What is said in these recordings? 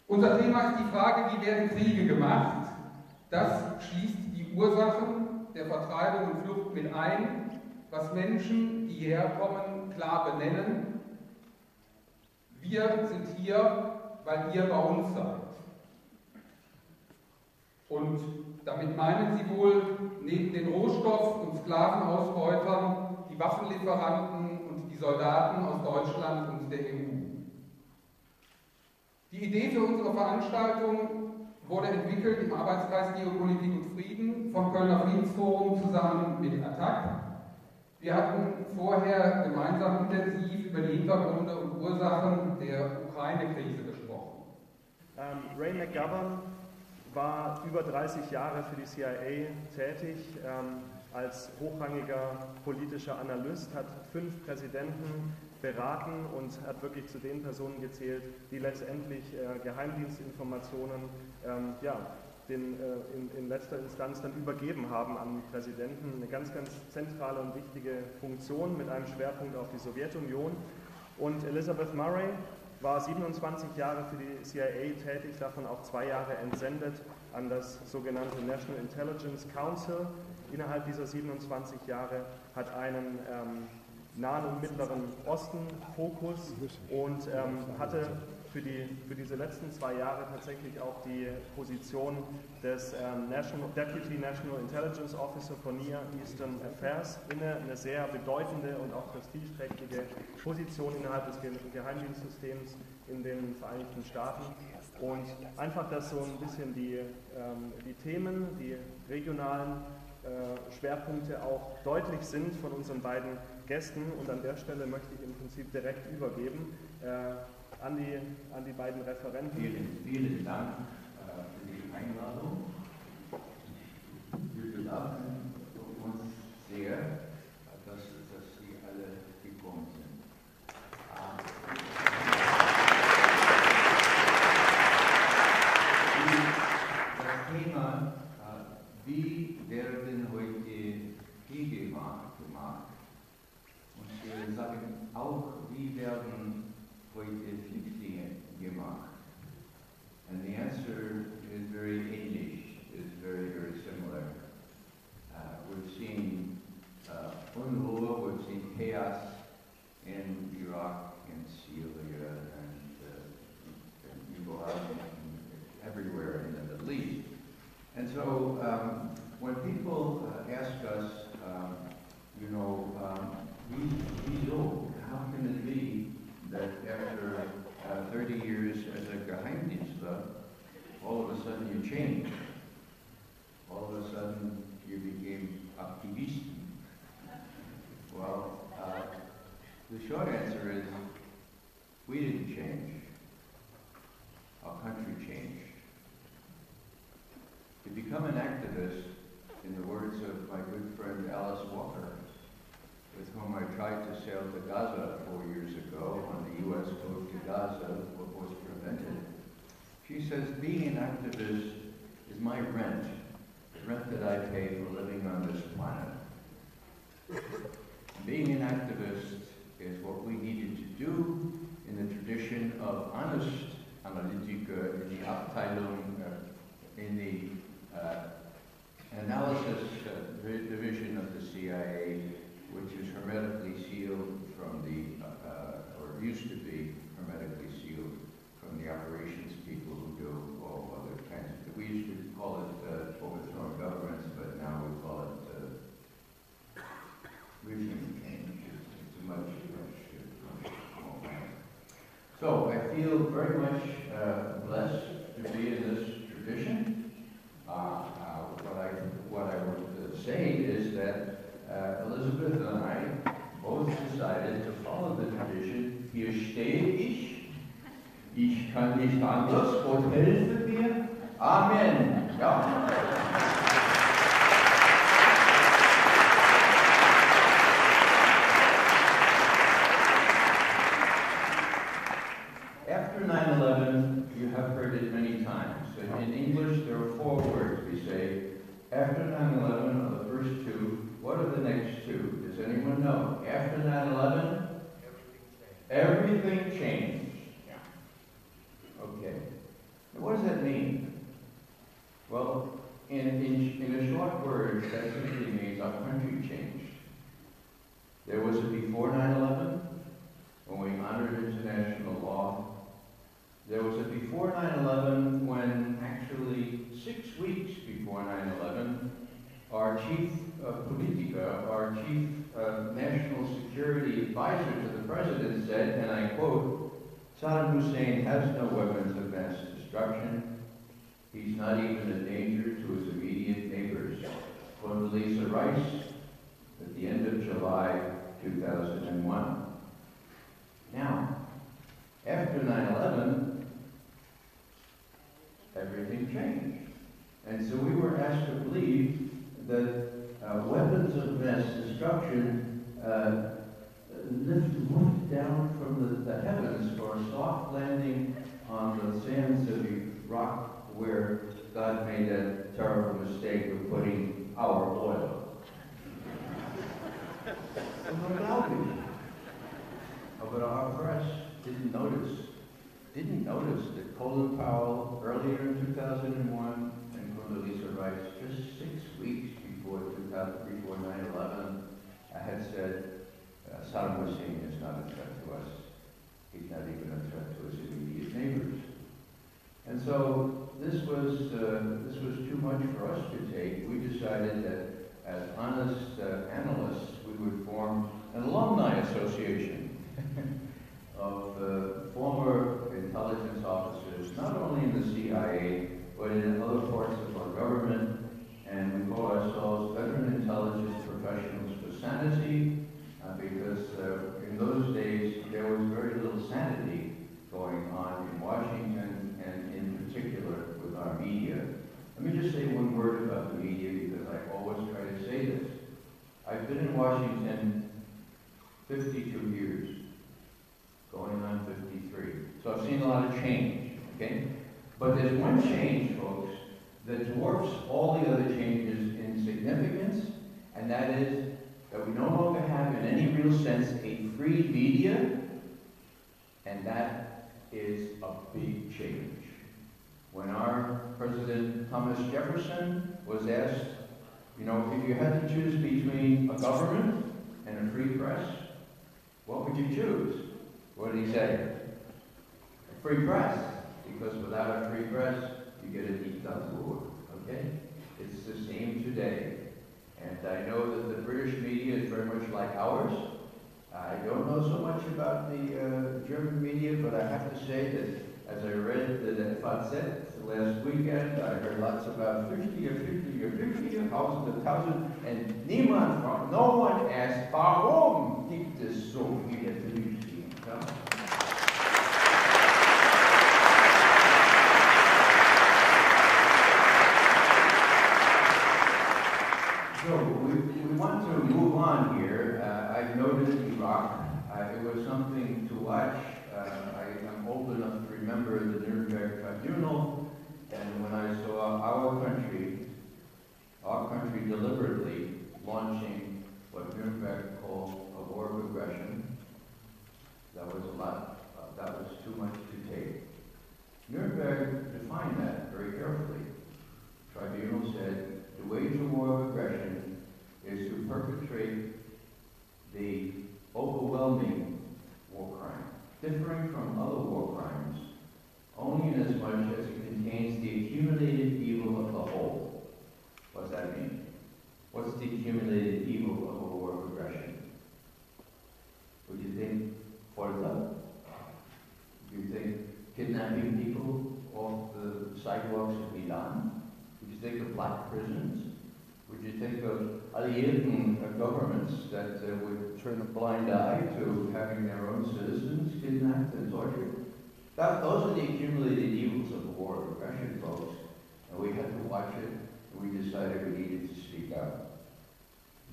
Unser Thema ist die Frage, wie werden Kriege gemacht? Das schließt die Ursachen der Vertreibung und Flucht mit ein, was Menschen, die hierher kommen, klar benennen. Wir sind hier, weil ihr bei uns seid. Und damit meinen sie wohl neben den Rohstoff- und Sklavenausbeutern die Waffenlieferanten und die Soldaten aus Deutschland und der EU. Die Idee für unsere Veranstaltung wurde entwickelt im Arbeitskreis Geopolitik und Frieden vom Kölner Friedensforum zusammen mit ATTAC. Wir hatten vorher gemeinsam intensiv über die Hintergründe und Ursachen der Ukraine-Krise gesprochen. Ray MGovern war über 30 Jahre für die CIA tätig, als hochrangiger politischer Analyst, hat 5 Präsidenten beraten und hat wirklich zu den Personen gezählt, die letztendlich Geheimdienstinformationen in letzter Instanz dann übergeben haben an Präsidenten. Eine ganz, ganz zentrale und wichtige Funktion mit einem Schwerpunkt auf die Sowjetunion. Und Elizabeth Murray war 27 Jahre für die CIA tätig, davon auch 2 Jahre entsendet an das sogenannte National Intelligence Council. Innerhalb dieser 27 Jahre hat einen Nahen und Mittleren Osten Fokus und hatte für diese letzten 2 Jahre tatsächlich auch die Position des Deputy National Intelligence Officer for Near Eastern Affairs inne, eine sehr bedeutende und auch prestigeträchtige Position innerhalb des Geheimdienstsystems in den Vereinigten Staaten. Und einfach, dass so ein bisschen die Themen, die regionalen Schwerpunkte auch deutlich sind von unseren beiden Gästen. Und an der Stelle möchte ich im Prinzip direkt übergeben an die beiden Referenten. Vielen Dank für die Einladung. Wir bedanken uns sehr, dass Sie alle gekommen sind. Das Thema, wie werden heute Kriege gemacht? Und wir sagen auch, wie werden heute Flüchtlinge gemacht? And the answer is very English, is very, very similar. We've seen unruhe, we've seen chaos in Iraq and Syria and everywhere in the Middle East. And so when people ask us, how can it be that after 30 years as a Geheimdienstler, all of a sudden you changed? All of a sudden you became Aktivist. Well, the short answer is we didn't change. Our country changed. To become an activist, in the words of my good friend Alice Walker, with whom I tried to sail to Gaza 4 years ago on the U.S. coast to Gaza, what was prevented. She says, being an activist is my rent, the rent that I pay for living on this planet. Being an activist is what we needed to do in the tradition of honest Analytiker in the Abteilung, in the analysis division of the CIA, which is hermetically sealed from the, or used to be hermetically sealed from the operations people who do all other kinds of, we used to call it overthrowing governments, but now we call it regime change. It's much. So I feel very much blessed to be in this tradition. What I would say is that Elizabeth and I both decided to follow the tradition. Hier stehe ich kann nicht anders, Gott helfe mir. Amen. Ja. After 9/11, you have heard it many times. In English, there are 4 words we say. After 9/11, are the first 2. What are the next 2? Does anyone know? After 9/11? Everything changed. Yeah. Okay. that mean? Well, in a short word, that simply means our country changed. There was a before 9/11, when we honored international law. There was a before 9/11 when, actually 6 weeks before 9/11, our chief of Politica, our chief national security advisor to the president said, and I quote, "Saddam Hussein has no weapons of mass destruction. He's not even a danger to his immediate neighbors." Condoleezza Rice, at the end of July 2001. Now, after 9/11, everything changed. And so we were asked to believe that weapons of mass destruction lift down from the heavens for a soft landing on the sands of Iraq, where God made that terrible mistake of putting our oil. But our press didn't notice that Colin Powell, earlier in 2001, and Condoleezza Rice, just 6 weeks before 9/11, had said, Saddam Hussein is not a threat to us. He's not even a threat to his immediate neighbors. And so this was too much for us to take. We decided that as honest analysts, we would form an alumni association of former intelligence officers, not only in the CIA, but in other parts of our government, and we call ourselves Veteran Intelligence Professionals for Sanity, because in those days there was very little sanity going on in Washington, and in particular with our media. Let me just say one word about the media, because I always try to say this. I've been in Washington 52 years, going on 53. So I've seen a lot of change, okay? But there's one change, folks, that dwarfs all the other changes in significance, and that is that we no longer have, in any real sense, a free media, and that is a big change. When our President Thomas Jefferson was asked, you know, if you had to choose between a government and a free press, what would you choose? What did he say? A free press, because without a free press, you get a dictator, okay? It's the same today. And I know that the British media is very much like ours. I don't know so much about the German media, but I have to say that as I read the FAZ last weekend, I heard lots about 50 or 1,000, and no one asked, warum gibt es so viele Flüchtlinge? So we want to move on here. I've noticed Iraq. It was something to watch. I am old enough to remember the Nuremberg Tribunal, and when I saw our country deliberately launching what Nuremberg called a war of aggression, that was a lot. That was too much to take. Nuremberg defined that very carefully. The tribunal said to wage a war of aggression is to perpetrate the overwhelming war crime, differing from other war crimes only in as much as it contains the accumulated evil of the whole. What does that mean? What's the accumulated evil of a war of aggression? Would you think Folter? Do you think kidnapping people off the sidewalks of Milan? Would you think of black prisons? Would you think of allied governments that would turn a blind eye to having their own citizens kidnapped and tortured? Those are the accumulated evils of the war of aggression, folks. And we had to watch it, and we decided we needed to speak out.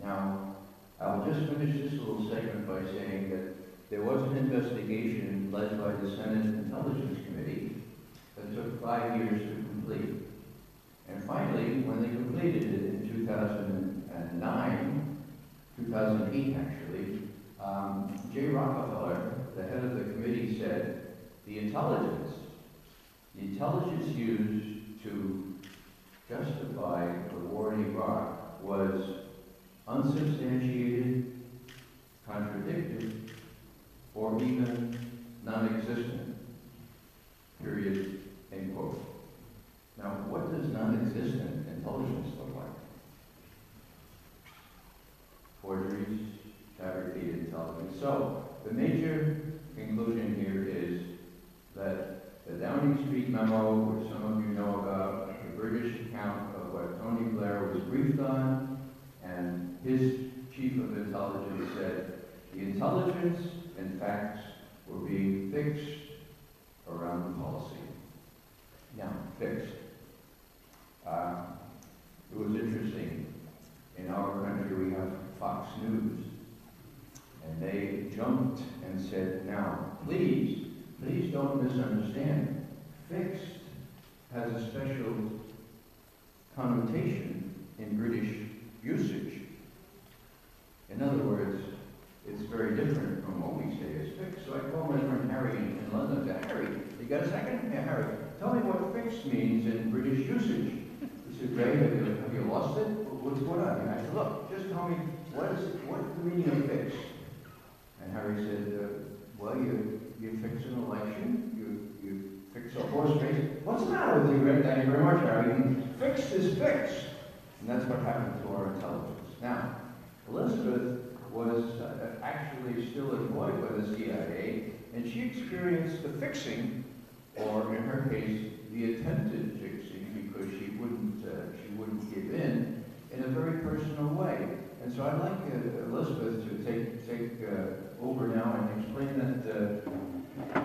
Now, I'll just finish this little segment by saying that there was an investigation led by the Senate Intelligence Committee that took 5 years to complete. And finally, when they completed it in 2008 actually, J. Rockefeller, the head of the committee, said, the intelligence The intelligence used to justify the war in Iraq was unsubstantiated, contradicted, or even non-existent. Period. End quote. Now, what does non-existent intelligence look like? Forgeries, fabricated intelligence. So, the major conclusion here is that the Downing Street memo, which some of you know about, the British account of what Tony Blair was briefed on, and his chief of intelligence said the intelligence and facts were being fixed around the policy. Now, fixed. It was interesting. In our country, we have Fox News, and they jumped and said, now, please don't misunderstand. Fixed has a special connotation in British usage. In other words, it's very different from what we say is fixed. So I called my friend Harry in London. I said, Harry, you got a second? Yeah, Harry, tell me what fixed means in British usage. He said, Ray, have you lost it? What's going on? And I said, look, just tell me, what's the meaning of fixed? And Harry said, well, you fix an election, you fix a horse race. What's the matter with you, Ray? Thank you very much, Harry. Fixed is fixed. And that's what happened to our intelligence. Now, Elizabeth was actually still employed by the CIA, and she experienced the fixing, or in her case, the attempted fixing, because she wouldn't give in a very personal way. And so I'd like Elizabeth to take over now and explain that